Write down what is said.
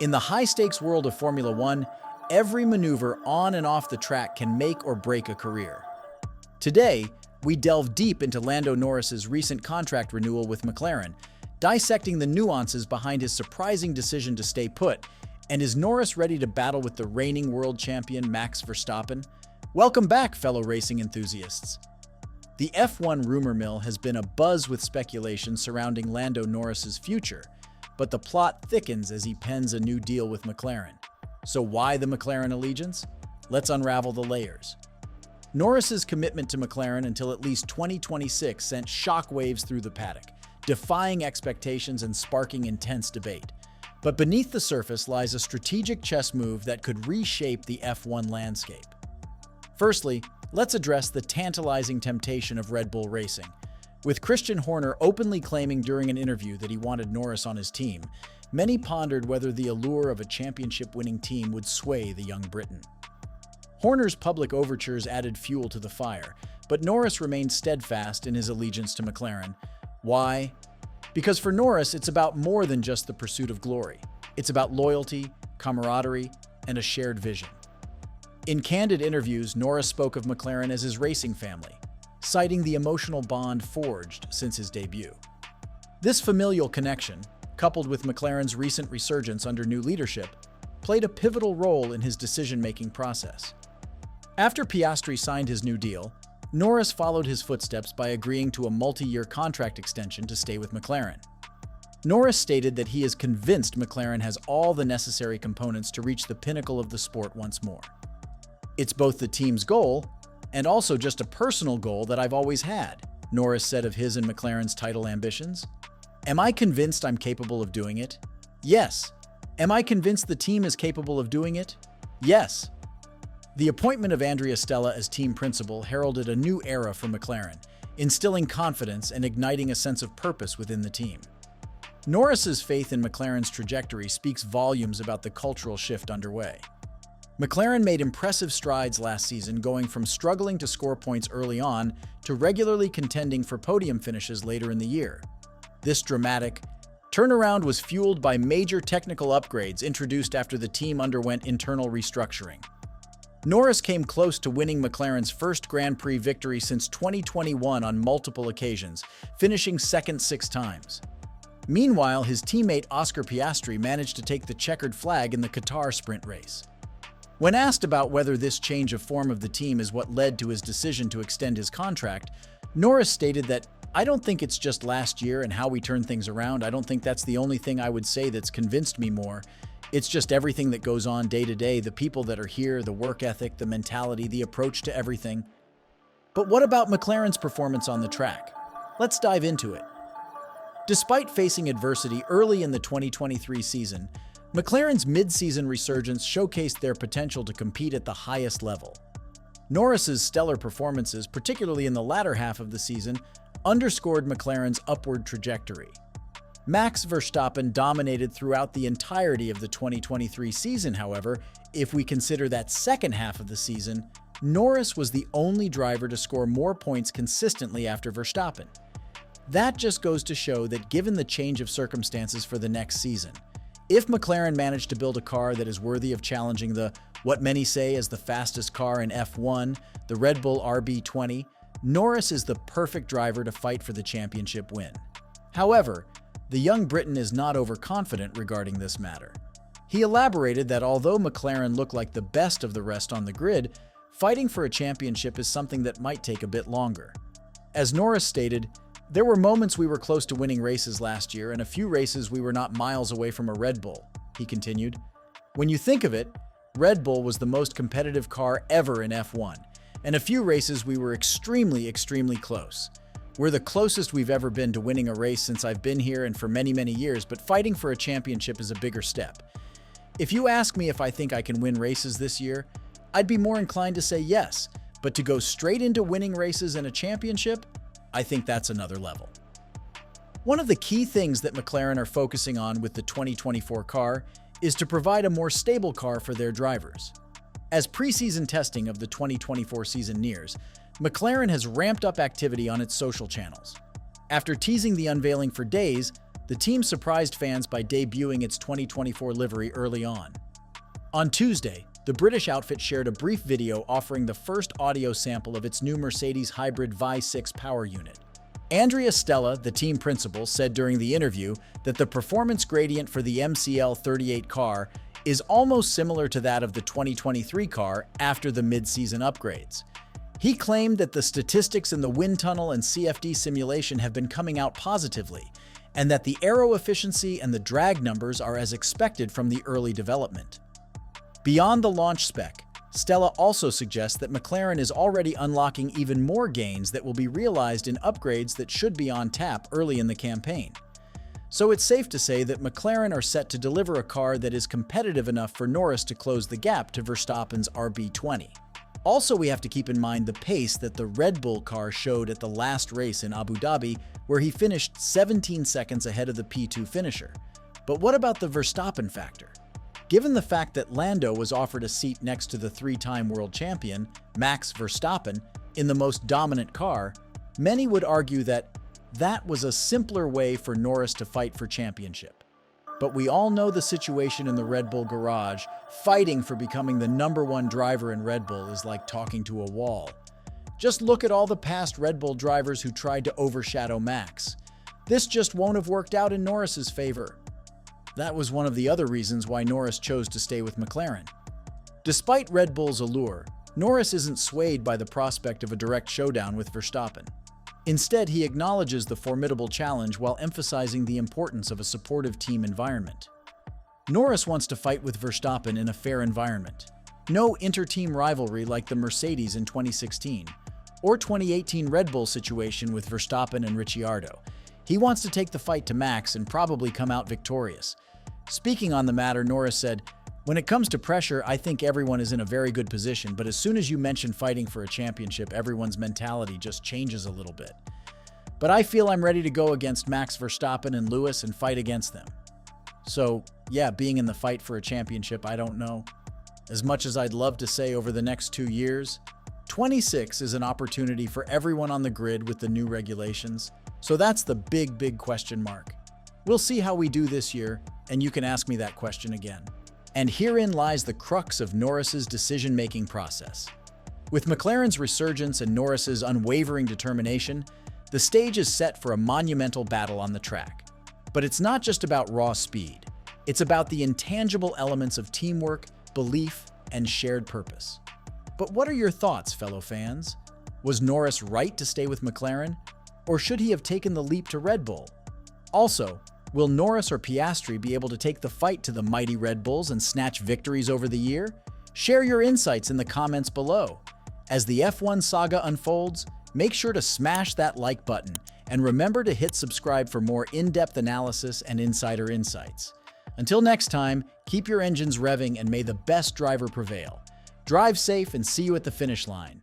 In the high-stakes world of Formula One, every maneuver on and off the track can make or break a career. Today, we delve deep into Lando Norris's recent contract renewal with McLaren, dissecting the nuances behind his surprising decision to stay put. And is Norris ready to battle with the reigning world champion Max Verstappen? Welcome back, fellow racing enthusiasts. The F1 rumor mill has been abuzz with speculation surrounding Lando Norris's future, but the plot thickens as he pens a new deal with McLaren. So why the McLaren allegiance? Let's unravel the layers. Norris's commitment to McLaren until at least 2026 sent shockwaves through the paddock, defying expectations and sparking intense debate. But beneath the surface lies a strategic chess move that could reshape the F1 landscape. Firstly, let's address the tantalizing temptation of Red Bull Racing. With Christian Horner openly claiming during an interview that he wanted Norris on his team, many pondered whether the allure of a championship-winning team would sway the young Briton. Horner's public overtures added fuel to the fire, but Norris remained steadfast in his allegiance to McLaren. Why? Because for Norris, it's about more than just the pursuit of glory. It's about loyalty, camaraderie, and a shared vision. In candid interviews, Norris spoke of McLaren as his racing family, citing the emotional bond forged since his debut. This familial connection, coupled with McLaren's recent resurgence under new leadership, played a pivotal role in his decision-making process. After Piastri signed his new deal, Norris followed his footsteps by agreeing to a multi-year contract extension to stay with McLaren. Norris stated that he is convinced McLaren has all the necessary components to reach the pinnacle of the sport once more. "It's both the team's goal and also just a personal goal that I've always had," Norris said of his and McLaren's title ambitions. "Am I convinced I'm capable of doing it? Yes. Am I convinced the team is capable of doing it? Yes." The appointment of Andrea Stella as team principal heralded a new era for McLaren, instilling confidence and igniting a sense of purpose within the team. Norris's faith in McLaren's trajectory speaks volumes about the cultural shift underway. McLaren made impressive strides last season, going from struggling to score points early on to regularly contending for podium finishes later in the year. This dramatic turnaround was fueled by major technical upgrades introduced after the team underwent internal restructuring. Norris came close to winning McLaren's first Grand Prix victory since 2021 on multiple occasions, finishing second 6 times. Meanwhile, his teammate Oscar Piastri managed to take the checkered flag in the Qatar sprint race. When asked about whether this change of form of the team is what led to his decision to extend his contract, Norris stated that, "I don't think it's just last year and how we turned things around. I don't think that's the only thing I would say that's convinced me more. It's just everything that goes on day to day, the people that are here, the work ethic, the mentality, the approach to everything." But what about McLaren's performance on the track? Let's dive into it. Despite facing adversity early in the 2023 season, McLaren's mid-season resurgence showcased their potential to compete at the highest level. Norris's stellar performances, particularly in the latter half of the season, underscored McLaren's upward trajectory. Max Verstappen dominated throughout the entirety of the 2023 season, however. If we consider that second half of the season, Norris was the only driver to score more points consistently after Verstappen. That just goes to show that given the change of circumstances for the next season, if McLaren managed to build a car that is worthy of challenging what many say is the fastest car in F1, the Red Bull RB20, Norris is the perfect driver to fight for the championship win. However, the young Briton is not overconfident regarding this matter. He elaborated that although McLaren looked like the best of the rest on the grid, fighting for a championship is something that might take a bit longer. As Norris stated, "There were moments we were close to winning races last year, and a few races we were not miles away from a Red Bull," he continued. "When you think of it, Red Bull was the most competitive car ever in F1, and a few races we were extremely close. We're the closest we've ever been to winning a race since I've been here and for many years, but fighting for a championship is a bigger step. If you ask me if I think I can win races this year, I'd be more inclined to say yes, but to go straight into winning races and a championship, I think that's another level." One of the key things that McLaren are focusing on with the 2024 car is to provide a more stable car for their drivers. As preseason testing of the 2024 season nears, McLaren has ramped up activity on its social channels. After teasing the unveiling for days, The team surprised fans by debuting its 2024 livery early on. On Tuesday, the British outfit shared a brief video offering the first audio sample of its new Mercedes hybrid V6 power unit. Andrea Stella, the team principal, said during the interview that the performance gradient for the MCL38 car is almost similar to that of the 2023 car after the mid-season upgrades. He claimed that the statistics in the wind tunnel and CFD simulation have been coming out positively, and that the aero efficiency and the drag numbers are as expected from the early development. Beyond the launch spec, Stella also suggests that McLaren is already unlocking even more gains that will be realized in upgrades that should be on tap early in the campaign. So it's safe to say that McLaren are set to deliver a car that is competitive enough for Norris to close the gap to Verstappen's RB20. Also, we have to keep in mind the pace that the Red Bull car showed at the last race in Abu Dhabi, where he finished 17 seconds ahead of the P2 finisher. But what about the Verstappen factor? Given the fact that Lando was offered a seat next to the three-time world champion, Max Verstappen, in the most dominant car, many would argue that that was a simpler way for Norris to fight for championship. But we all know the situation in the Red Bull garage. Fighting for becoming the #1 driver in Red Bull is like talking to a wall. Just look at all the past Red Bull drivers who tried to overshadow Max. This just won't have worked out in Norris's favor. That was one of the other reasons why Norris chose to stay with McLaren. Despite Red Bull's allure, Norris isn't swayed by the prospect of a direct showdown with Verstappen. Instead, he acknowledges the formidable challenge while emphasizing the importance of a supportive team environment. Norris wants to fight with Verstappen in a fair environment. No inter-team rivalry like the Mercedes in 2016, or 2018 Red Bull situation with Verstappen and Ricciardo. He wants to take the fight to Max and probably come out victorious. Speaking on the matter, Norris said, "When it comes to pressure, I think everyone is in a very good position, but as soon as you mention fighting for a championship, everyone's mentality just changes a little bit. But I feel I'm ready to go against Max Verstappen and Lewis and fight against them." So, yeah, being in the fight for a championship, I don't know. As much as I'd love to say over the next 2 years, 26 is an opportunity for everyone on the grid with the new regulations. So that's the big question mark. We'll see how we do this year, and you can ask me that question again. And herein lies the crux of Norris's decision-making process. With McLaren's resurgence and Norris's unwavering determination, the stage is set for a monumental battle on the track. But it's not just about raw speed. It's about the intangible elements of teamwork, belief, and shared purpose. But what are your thoughts, fellow fans? Was Norris right to stay with McLaren? Or should he have taken the leap to Red Bull? Also, will Norris or Piastri be able to take the fight to the mighty Red Bulls and snatch victories over the year? Share your insights in the comments below. As the F1 saga unfolds, make sure to smash that like button and remember to hit subscribe for more in-depth analysis and insider insights. Until next time, keep your engines revving and may the best driver prevail. Drive safe and see you at the finish line.